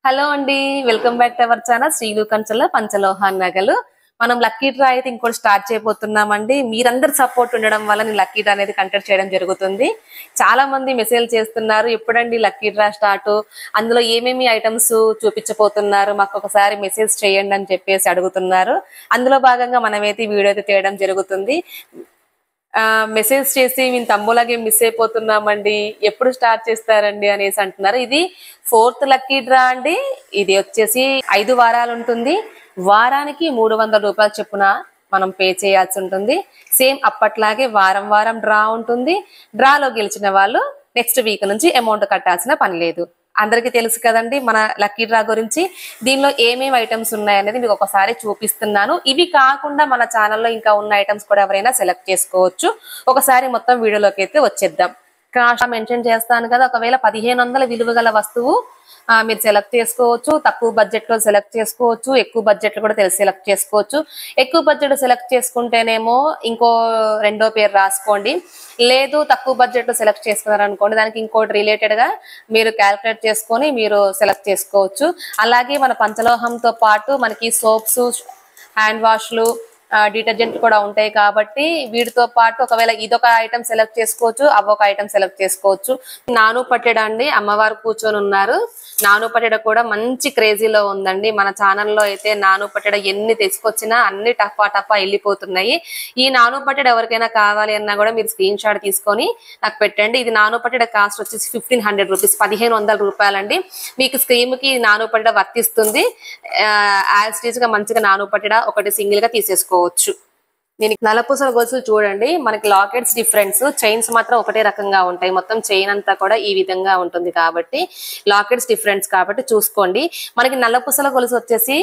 Hello అండి, welcome back to our channel Srilu Kanchela పంచలోహాన్ నగలు. మనం లక్కీ డ్రా అయితే ఇంకోటి స్టార్ట్ చేయబోతున్నామండి. మీరందరు సపోర్ట్ ఉండడం వల్ల నేను లక్కీ డ్రా అనేది కండక్ట్ చేయడం జరుగుతుంది. చాలా మంది మెసేజ్ చేస్తున్నారు, ఎప్పుడండి లక్కీ డ్రా స్టార్ట్, అందులో ఏమేమి ఐటమ్స్ చూపించబోతున్నారు, మాకు ఒకసారి మెసేజ్ చేయండి అని చెప్పేసి అడుగుతున్నారు. అందులో భాగంగా మనమైతే వీడియో అయితే చేయడం జరుగుతుంది. మెసేజ్ చేసి మేము తమ్ములాగే మిస్ అయిపోతున్నామండి, ఎప్పుడు స్టార్ట్ చేస్తారండి అనేసి అంటున్నారు. ఇది 4th లక్కీ డ్రా అండి. ఇది వచ్చేసి 5 వారాలు ఉంటుంది. వారానికి 300 రూపాయలు చొప్పున మనం పే చేయాల్సి ఉంటుంది. సేమ్ అప్పట్లాగే వారం వారం డ్రా ఉంటుంది. డ్రాలో గెలిచిన వాళ్ళు నెక్స్ట్ వీక్ నుంచి అమౌంట్ కట్టాల్సిన పని లేదు. అందరికీ తెలుసు కదండి మన లక్కీ డ్రా గురించి. దీనిలో ఏమేమి ఐటమ్స్ ఉన్నాయనేది మీకు ఒకసారి చూపిస్తున్నాను. ఇవి కాకుండా మన ఛానల్లో ఇంకా ఉన్న ఐటమ్స్ కూడా ఎవరైనా సెలెక్ట్ చేసుకోవచ్చు. ఒకసారి మొత్తం వీడియోలోకి అయితే వచ్చేద్దాం. కాస్ట్ మెన్షన్ చేస్తాను కదా, ఒకవేళ 1500 విలువ గల వస్తువు మీరు సెలెక్ట్ చేసుకోవచ్చు. తక్కువ బడ్జెట్ లో సెలెక్ట్ చేసుకోవచ్చు, ఎక్కువ బడ్జెట్ లో కూడా సెలెక్ట్ చేసుకోవచ్చు. ఎక్కువ బడ్జెట్ సెలెక్ట్ చేసుకుంటేనేమో ఇంకో రెండో పేరు రాసుకోండి. లేదు తక్కువ బడ్జెట్ లో సెలెక్ట్ చేసుకున్నారనుకోండి, దానికి ఇంకోటి రిలేటెడ్ గా మీరు క్యాల్కులేట్ చేసుకొని మీరు సెలెక్ట్ చేసుకోవచ్చు. అలాగే మన పంచలోహంతో పాటు మనకి సోప్స్, హ్యాండ్ వాష్లు, డిటర్జెంట్ కూడా ఉంటాయి కాబట్టి వీటితో పాటు ఒకవేళ ఇదొక ఐటమ్ సెలెక్ట్ చేసుకోవచ్చు, అవొక ఐటమ్ సెలెక్ట్ చేసుకోవచ్చు. నాను పట్టెడ అండి, అమ్మవారు కూర్చొని ఉన్నారు. నాను పట్టెడ కూడా మంచి క్రేజీలో ఉందండి. మన ఛానల్లో అయితే నాను పట్టెడ ఎన్ని తీసుకొచ్చినా అన్ని టఫా టఫా వెళ్ళిపోతున్నాయి. ఈ నాను పట్టెడ ఎవరికైనా కావాలి అన్నా కూడా మీరు స్క్రీన్ షాట్ తీసుకొని నాకు పెట్టండి. ఇది నాను పట్టెడ కాస్ట్ వచ్చేసి 1500 రూపీస్, 1500 రూపాయలండి. మీకు స్క్రీమ్ కి నాను పట్టెడ వర్తిస్తుంది. యాజ్ టీజ్ గా మంచిగా నాను పట్టెడ ఒకటి సింగిల్ గా తీసేసుకోవచ్చు. దీనికి నలపూసల గొలుసులు చూడండి, మనకి లాకెట్స్ డిఫరెన్స్, చైన్స్ మాత్రం ఒకటే రకంగా ఉంటాయి. మొత్తం చైన్ అంతా కూడా ఈ విధంగా ఉంటుంది కాబట్టి లాకెట్స్ డిఫరెన్స్ కాబట్టి చూసుకోండి. మనకి నల్లపూసల గొలుసు వచ్చేసి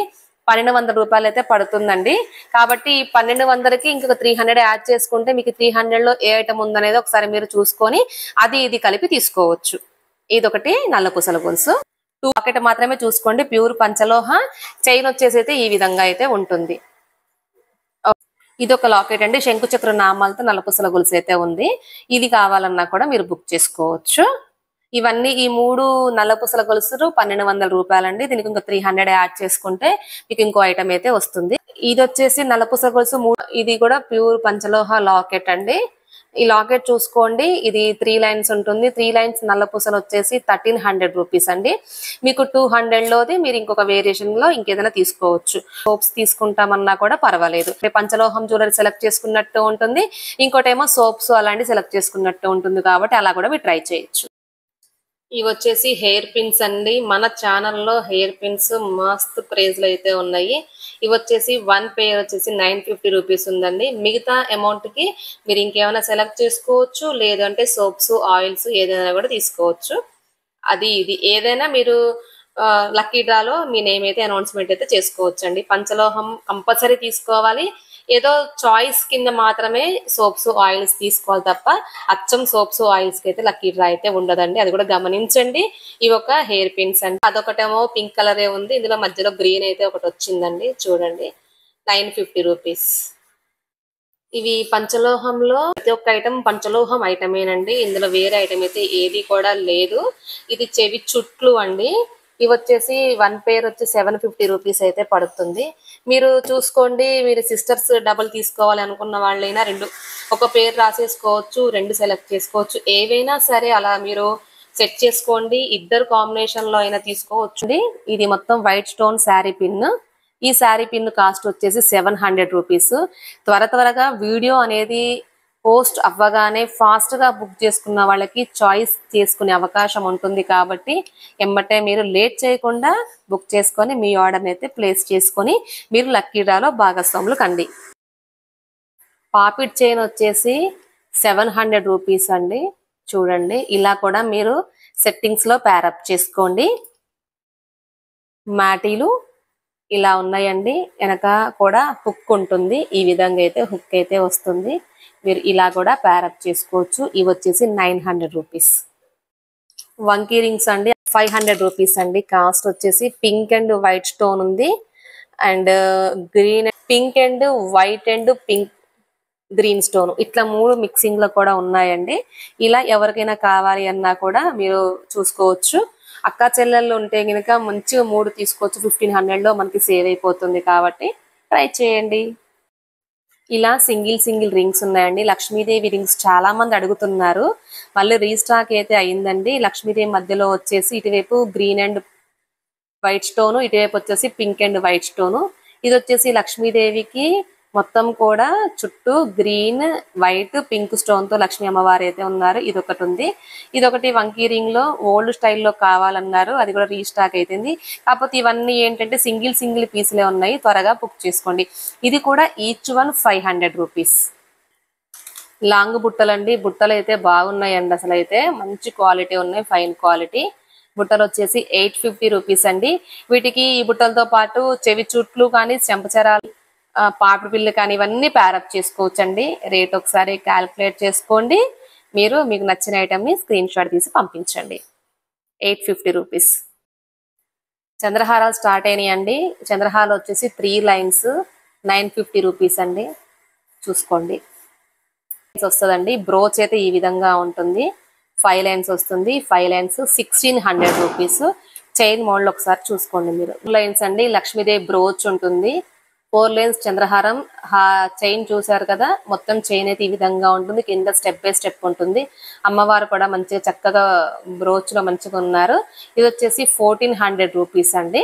1200 రూపాయలు అయితే పడుతుందండి. కాబట్టి 1200కి ఇంకొక 300 యాడ్ చేసుకుంటే మీకు 300లో ఏ ఐటమ్ ఉందనేది ఒకసారి మీరు చూసుకొని అది ఇది కలిపి తీసుకోవచ్చు. ఇదొకటి నల్లపూసల గొలుసు. 2 లాకెట్ మాత్రమే చూసుకోండి, ప్యూర్ పంచలోహ. చైన్ వచ్చేసి అయితే ఈ విధంగా అయితే ఉంటుంది. ఇది ఒక లాకెట్ అండి, శంకుచక్ర నామాలతో నల్లపూసల గొలుసు అయితే ఉంది. ఇది కావాలన్నా కూడా మీరు బుక్ చేసుకోవచ్చు. ఇవన్నీ ఈ 3 నల్లపూసల గొలుసులు 1200 రూపాయలండి. దీనికి ఇంకా 300 యాడ్ చేసుకుంటే మీకు ఇంకో ఐటమ్ అయితే వస్తుంది. ఇది వచ్చేసి నల్లపూసల గొలుసు, ఇది కూడా ప్యూర్ పంచలోహ లాకెట్ అండి. ఈ లాకెట్ చూసుకోండి, ఇది 3 లైన్స్ ఉంటుంది. 3 లైన్స్ నల్లపూసలు వచ్చేసి 1300 రూపీస్ అండి. మీకు 200లోది మీరు ఇంకొక వేరియేషన్ లో ఇంకేదైనా తీసుకోవచ్చు. సోప్స్ తీసుకుంటామన్నా కూడా పర్వాలేదు. పంచలోహం జ్యువెలరీ సెలెక్ట్ చేసుకున్నట్టు ఉంటుంది, ఇంకోటేమో సోప్స్ అలాంటి సెలెక్ట్ చేసుకున్నట్టు ఉంటుంది కాబట్టి అలా కూడా మీరు ట్రై చేయొచ్చు. ఇవి వచ్చేసి హెయిర్ పిన్స్ అండి. మన ఛానల్లో హెయిర్ పిన్స్ మస్తు ప్రైజ్లు అయితే ఉన్నాయి. ఇవి వచ్చేసి 1 పేర్ వచ్చేసి 950 రూపీస్ ఉందండి. మిగతా అమౌంట్ కి మీరు ఇంకేమైనా సెలెక్ట్ చేసుకోవచ్చు, లేదంటే సోప్స్, ఆయిల్స్ ఏదైనా కూడా తీసుకోవచ్చు. అది ఇది ఏదైనా మీరు లక్కీ డ్రాలో మీ నేమ్ అయితే అనౌన్స్మెంట్ అయితే చేసుకోవచ్చు అండి. పంచలోహం కంపల్సరీ తీసుకోవాలి. ఏదో చాయిస్ కింద మాత్రమే సోప్స్, ఆయిల్స్ తీసుకోవాలి తప్ప అచ్చం సోప్స్, ఆయిల్స్ కి అయితే లక్కీ డ్రా అయితే ఉండదండి. అది కూడా గమనించండి. ఇవి ఒక హెయిర్ పిన్స్ అండి. అదొకటేమో పింక్ కలరే ఉంది, ఇందులో మధ్యలో గ్రీన్ అయితే ఒకటి వచ్చిందండి. చూడండి, 950 రూపీస్. ఇవి పంచలోహంలో ప్రతి ఒక్క ఐటమ్ పంచలోహం ఐటమేనండి. ఇందులో వేరే ఐటమ్ అయితే ఏది కూడా లేదు. ఇది చెవి చుట్లు అండి. ఇవి వచ్చేసి 1 పేర్ వచ్చి 750 రూపీస్ అయితే పడుతుంది. మీరు చూసుకోండి, మీరు సిస్టర్స్ డబుల్ తీసుకోవాలి అనుకున్న వాళ్ళైనా ఒక పేరు రాసేసుకోవచ్చు, 2 సెలెక్ట్ చేసుకోవచ్చు. ఏవైనా సరే అలా మీరు సెట్ చేసుకోండి. ఇద్దరు కాంబినేషన్ లో అయినా తీసుకోవచ్చు. ఇది మొత్తం వైట్ స్టోన్ శారీ పిన్. ఈ శారీ పిన్ కాస్ట్ వచ్చేసి 700 రూపీస్. త్వరగా వీడియో అనేది పోస్ట్ అవ్వగానే ఫాస్ట్ గా బుక్ చేసుకున్న వాళ్ళకి చాయిస్ చేసుకునే అవకాశం ఉంటుంది కాబట్టి ఎమ్మటే మీరు లేట్ చేయకుండా బుక్ చేసుకొని మీ ఆర్డర్ అయితే ప్లేస్ చేసుకొని మీరు లక్కీ డ్రాలో భాగస్వాములు కండి. పాపిట్ చైన్ వచ్చేసి 700 రూపీస్ అండి. చూడండి, ఇలా కూడా మీరు సెట్టింగ్స్ లో ప్యారప్ చేసుకోండి. మ్యాటీలు ఇలా ఉన్నాయండి. వెనక కూడా హుక్ ఉంటుంది, ఈ విధంగా అయితే హుక్ అయితే వస్తుంది. మీరు ఇలా కూడా ప్యారప్ చేసుకోవచ్చు. ఇవి వచ్చేసి 900 రూపీస్. వంకీ రింగ్స్ అండి, 500 రూపీస్ అండి. కాస్ట్ వచ్చేసి పింక్ అండ్ వైట్ స్టోన్ ఉంది, and green, pink and white and pink green stone, ఇట్లా 3 మిక్సింగ్ లో కూడా ఉన్నాయండి. ఇలా ఎవరికైనా కావాలి అన్నా కూడా మీరు చూసుకోవచ్చు. అక్క చెల్లెళ్ళు ఉంటే గనుక మంచిగా 3 తీసుకోవచ్చు. 1500లో మనకి సేవ్ అయిపోతుంది కాబట్టి ట్రై చేయండి. ఇలా సింగిల్ రింగ్స్ ఉన్నాయండి. లక్ష్మీదేవి రింగ్స్ చాలా మంది అడుగుతున్నారు. మళ్ళీ రీస్టాక్ అయితే అయిందండి. లక్ష్మీదేవి మధ్యలో వచ్చేసి ఇటువైపు గ్రీన్ అండ్ వైట్ స్టోన్, ఇటువైపు వచ్చేసి పింక్ అండ్ వైట్ స్టోన్. ఇది వచ్చేసి లక్ష్మీదేవికి మొత్తం కూడా చుట్టూ గ్రీన్, వైట్, పింక్ స్టోన్ తో లక్ష్మీ అమ్మవారు అయితే ఉన్నారు. ఇది ఒకటి ఉంది. ఇది ఒకటి వంకీ రింగ్ లో ఓల్డ్ స్టైల్లో కావాలన్నారు. అది కూడా రీస్టాక్ అయిపోయింది. కాకపోతే ఇవన్నీ ఏంటంటే సింగిల్ పీసులే ఉన్నాయి. త్వరగా బుక్ చేసుకోండి. ఇది కూడా ఈచ్ వన్ 500 రూపీస్. లాంగ్ బుట్టలండి. బుట్టలు అయితే బాగున్నాయండి. అసలు అయితే మంచి క్వాలిటీ ఉన్నాయి. ఫైన్ క్వాలిటీ బుట్టలు వచ్చేసి 850 రూపీస్ అండి. వీటికి ఈ బుట్టలతో పాటు చెవి చుట్లు కానీ, చెంపచరాలు, పాపిడి పిల్లు కానీ ఇవన్నీ ప్యారప్ చేసుకోవచ్చండి. రేట్ ఒకసారి క్యాల్కులేట్ చేసుకోండి. మీకు నచ్చిన ఐటమ్ ని స్క్రీన్ షాట్ తీసి పంపించండి. 850 రూపీస్. చంద్రహారాలు స్టార్ట్ అయినాయండి. చంద్రహారాలు వచ్చేసి 3 లైన్స్ 950 రూపీస్ అండి. చూసుకోండి. వస్తుందండి. బ్రోచ్ అయితే ఈ విధంగా ఉంటుంది. 5 లైన్స్ వస్తుంది. 5 లైన్స్ 1600 రూపీస్. చైన్ మోడల్ ఒకసారి చూసుకోండి మీరు. 2 లైన్స్ అండి. లక్ష్మీదేవి బ్రోచ్ ఉంటుంది. 4 లైన్స్ చంద్రహారం. చైన్ చూసారు కదా, మొత్తం చైన్ అయితే ఈ విధంగా ఉంటుంది. కింద స్టెప్ బై స్టెప్ ఉంటుంది. అమ్మవారు కూడా మంచిగా చక్కగా బ్రోచ్ లో మంచిగా ఉన్నారు. ఇది వచ్చేసి 1400 రూపీస్ అండి.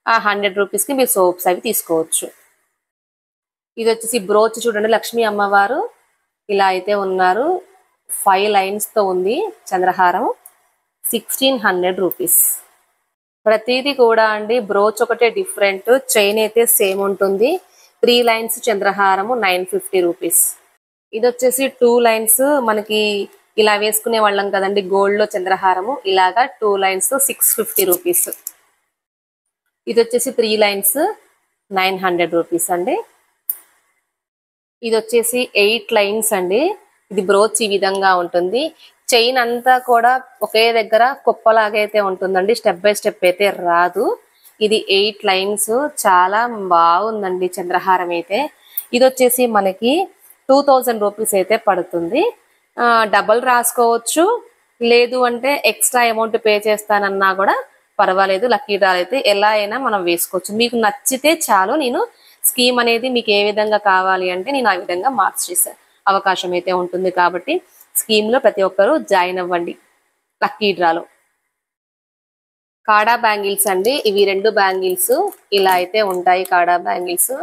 ఆ 100 రూపీస్ కి మీరు సోప్స్ అవి తీసుకోవచ్చు. ఇది వచ్చేసి బ్రోచ్ చూడండి. లక్ష్మీ అమ్మవారు ఇలా అయితే ఉన్నారు. 5 లైన్స్ తో ఉంది చంద్రహారం. 1600 రూపీస్. ప్రతిదీ కూడా అండి బ్రోచ్ ఒకటే డిఫరెంట్, చైన్ అయితే సేమ్ ఉంటుంది. 3 లైన్స్ చంద్రహారము 950 రూపీస్. ఇది వచ్చేసి 2 లైన్స్ మనకి ఇలా వేసుకునే వాళ్ళం కదండి గోల్డ్ లో చంద్రహారము. ఇలాగా 2 లైన్స్ 650 రూపీస్. ఇది వచ్చేసి 3 లైన్స్ 900 రూపీస్ అండి. ఇది వచ్చేసి 8 లైన్స్ అండి. ఇది బ్రోచ్ ఈ విధంగా ఉంటుంది. చైన్ అంతా కూడా ఒకే దగ్గర కుప్పలాగైతే ఉంటుందండి. స్టెప్ బై స్టెప్ అయితే రాదు. ఇది 8 లైన్స్. చాలా బాగుందండి చంద్రహారం అయితే. ఇది వచ్చేసి మనకి 2000 రూపీస్ అయితే పడుతుంది. డబల్ రాసుకోవచ్చు. లేదు అంటే ఎక్స్ట్రా అమౌంట్ పే చేస్తానన్నా కూడా పర్వాలేదు. లక్కీ డ్రా అయితే ఎలా అయినా మనం వేసుకోవచ్చు. మీకు నచ్చితే చాలు. నేను స్కీమ్ అనేది మీకు ఏ విధంగా కావాలి అంటే నేను ఆ విధంగా మార్చేసే అవకాశం అయితే ఉంటుంది. కాబట్టి స్కీమ్ లో ప్రతి ఒక్కరూ జాయిన్ అవ్వండి లక్కీ డ్రాలో. కాడా బ్యాంగిల్స్ అండి. ఇవి 2 బ్యాంగిల్స్ ఇలా అయితే ఉంటాయి. కాడా బ్యాంగిల్స్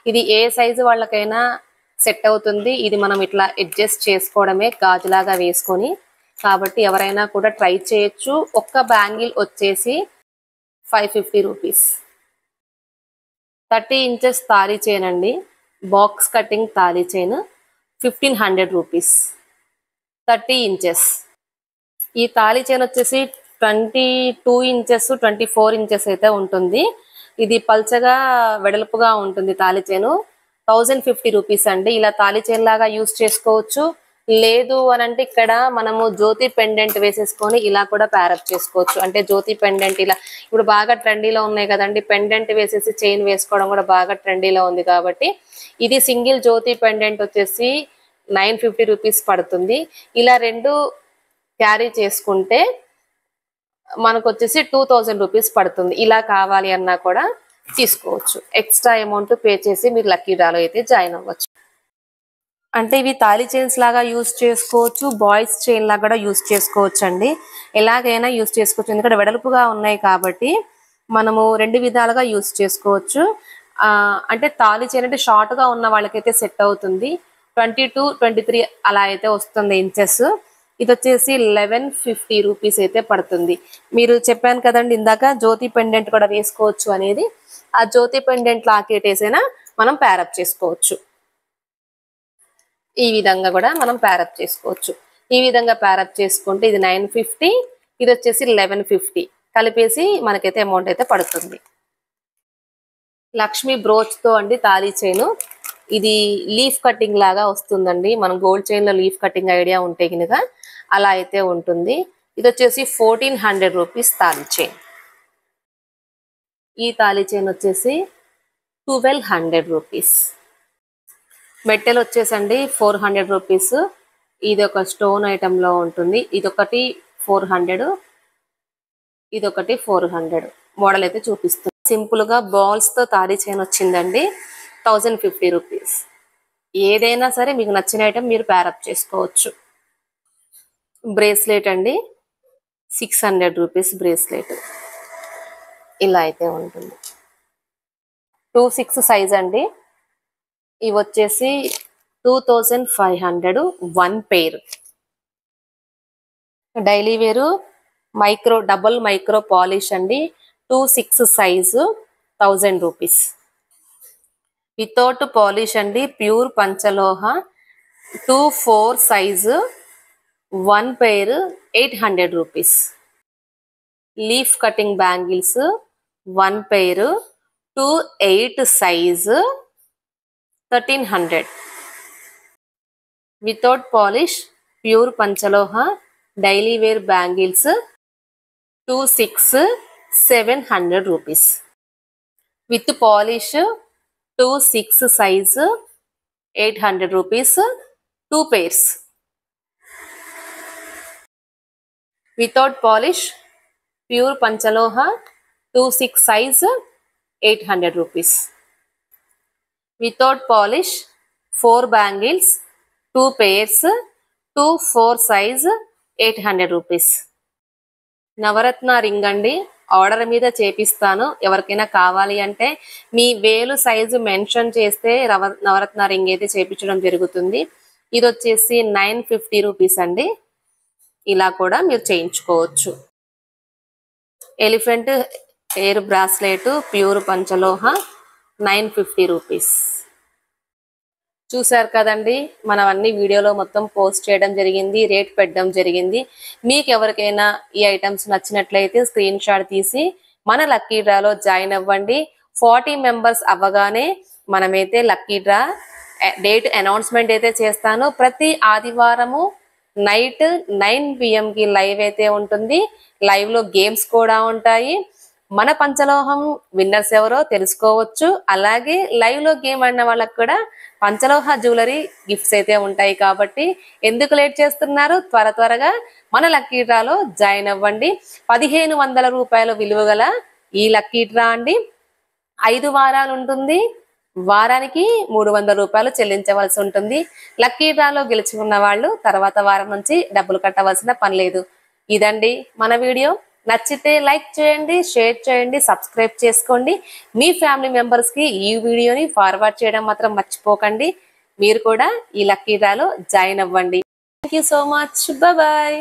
ఇది ఏ సైజు వాళ్ళకైనా సెట్ అవుతుంది. ఇది మనం ఇట్లా అడ్జస్ట్ చేసుకోవడమే గాజులాగా వేసుకొని. కాబట్టి ఎవరైనా కూడా ట్రై చేయొచ్చు. ఒక్క బ్యాంగిల్ వచ్చేసి 550 రూపీస్. 30 ఇంచెస్ తాళీ చైన్ అండి. Box cutting thali chain 1500 rupees. 30 inches. ఈ తాళీ చైన్ వచ్చేసి 22 ఇంచెస్ 24 ఇంచెస్ అయితే ఉంటుంది. ఇది పల్చగా వెడల్పుగా ఉంటుంది తాళీ చైన్. 1050 రూపీస్ అండి. ఇలా తాళీ చైన్ లాగా యూజ్ చేసుకోవచ్చు. లేదు అని అంటే ఇక్కడ మనము జ్యోతి పెండెంట్ వేసేసుకొని ఇలా కూడా ప్యారప్ చేసుకోవచ్చు. అంటే జ్యోతి పెండెంట్ ఇలా ఇప్పుడు బాగా ట్రెండీలో ఉన్నాయి కదండి. పెండెంట్ వేసేసి చైన్ వేసుకోవడం కూడా బాగా ట్రెండీలో ఉంది. కాబట్టి ఇది సింగిల్ జ్యోతి పెండెంట్ వచ్చేసి 950 రూపీస్ పడుతుంది. ఇలా 2 క్యారీ చేసుకుంటే మనకు వచ్చేసి 2000 రూపీస్ పడుతుంది. ఇలా కావాలి అన్నా కూడా తీసుకోవచ్చు. ఎక్స్ట్రా అమౌంట్ పే చేసి మీరు లక్కీ డ్రాలో అయితే జాయిన్ అవ్వచ్చు. అంటే ఇవి తాళీ చైన్స్ లాగా యూజ్ చేసుకోవచ్చు. బాయ్స్ చైన్ లాగా కూడా యూజ్ చేసుకోవచ్చు అండి. ఎలాగైనా యూజ్ చేసుకోవచ్చు. ఎందుకంటే వెడల్పుగా ఉన్నాయి కాబట్టి మనము 2 విధాలుగా యూజ్ చేసుకోవచ్చు. అంటే తాళీ చైన్ అంటే షార్ట్ గా ఉన్న వాళ్ళకైతే సెట్ అవుతుంది. 22, 23 అలా అయితే వస్తుంది ఇంచెస్. ఇది వచ్చేసి 1150 రూపీస్ అయితే పడుతుంది. మీరు చెప్పాను కదండి ఇందాక జ్యోతి పెండెంట్ కూడా వేసుకోవచ్చు అనేది. ఆ జ్యోతి పెండెంట్ లాకెట్ వేసైనా మనం ప్యారప్ చేసుకోవచ్చు. ఈ విధంగా కూడా మనం ప్యారప్ చేసుకోవచ్చు. ఈ విధంగా ప్యారప్ చేసుకుంటే ఇది 950, ఇది వచ్చేసి 1150 కలిపేసి మనకైతే అమౌంట్ అయితే పడుతుంది. లక్ష్మీ బ్రోచ్ తో అండి తాళీ చైన్. ఇది లీఫ్ కటింగ్ లాగా వస్తుందండి. మనం గోల్డ్ చైన్ లో లీఫ్ కటింగ్ ఐడియా ఉంటే కనుక అలా అయితే ఉంటుంది. ఇది వచ్చేసి 1400 రూపీస్ తాళీ చైన్. ఈ తాళీ చైన్ వచ్చేసి 1200 రూపీస్. మెట్టెలు వచ్చేసండి 400 రూపీస్. ఇది ఒక స్టోన్ ఐటమ్ లో ఉంటుంది. ఇది ఒకటి 400. ఇదొకటి 400 మోడల్ అయితే చూపిస్తుంది. సింపుల్ గా బాల్స్ తో తారీ చైన్ వచ్చిందండి. 1050 రూపీస్. ఏదైనా సరే మీకు నచ్చిన ఐటమ్ మీరు ప్యారప్ చేసుకోవచ్చు. బ్రేస్లెట్ అండి 600 రూపీస్ బ్రేస్లెట్. ఇలా అయితే ఉంటుంది. 26 సైజ్ అండి. ఇవి వచ్చేసి 2500 1 pair. Daily wear double micro polish అండి. 26 సైజు 1000 రూపీస్. వితౌట్ పాలిష్ అండి, pure panchaloha 24 size 1 pair 800 rupees. Leaf cutting bangles 1 pair 28 size 1300. Without polish pure panchaloha daily wear bangles 26 700 rupees. With polish 26 size 800 rupees 2 pairs. Without polish pure panchaloha 26 size 800 rupees. Without polish 4 bangles 2 pairs 24 size 800 rupees. Navratna ring అండి. Order మీద చేపిస్తాను. ఎవరికైనా కావాలి అంటే మీ వేలు size mention చేస్తే నవరత్న ring అయితే చేపించడం జరుగుతుంది. ఇది వచ్చేసి 950 రూపీస్ అండి. ఇలా కూడా మీరు చేయించుకోవచ్చు. Elephant hair bracelet pure panchaloha 950 rupees. చూసారు కదండి, మనం అన్ని వీడియోలో మొత్తం పోస్ట్ చేయడం జరిగింది, రేట్ పెట్టడం జరిగింది. మీకు ఎవరికైనా ఈ ఐటమ్స్ నచ్చినట్లయితే స్క్రీన్ షాట్ తీసి మన లక్కీ డ్రాలో జాయిన్ అవ్వండి. 40 మెంబర్స్ అవ్వగానే మనమైతే లక్కీ డ్రా డేట్ అనౌన్స్మెంట్ అయితే చేస్తాను. ప్రతి ఆదివారము నైట్ 9 PM కి లైవ్ అయితే ఉంటుంది. లైవ్ లో గేమ్స్ కూడా ఉంటాయి. మన పంచలోహం విన్నర్స్ ఎవరో తెలుసుకోవచ్చు. అలాగే లైవ్ లో గేమ్ ఆడిన వాళ్ళకి కూడా పంచలోహ జ్యువెలరీ గిఫ్ట్స్ అయితే ఉంటాయి. కాబట్టి ఎందుకు లేట్ చేస్తున్నారు? త్వరగా మన లక్కీ డ్రాలో జాయిన్ అవ్వండి. 1500 రూపాయల విలువ గల ఈ లక్కీ డ్రా అండి 5 వారాలు ఉంటుంది. వారానికి 300 రూపాయలు చెల్లించవలసి ఉంటుంది. లక్కీ డ్రాలో గెలుచుకున్న వాళ్ళు తర్వాత వారం నుంచి డబ్బులు కట్టవలసిన పని లేదు. ఇదండి మన వీడియో. నచ్చితే లైక్ చేయండి, షేర్ చేయండి, సబ్స్క్రైబ్ చేసుకోండి. మీ ఫ్యామిలీ మెంబర్స్ కి ఈ వీడియోని ఫార్వర్డ్ చేయడం మాత్రం మర్చిపోకండి. మీరు కూడా ఈ లక్కీ డ్రాలో జాయిన్ అవ్వండి. Thank you so much. Bye.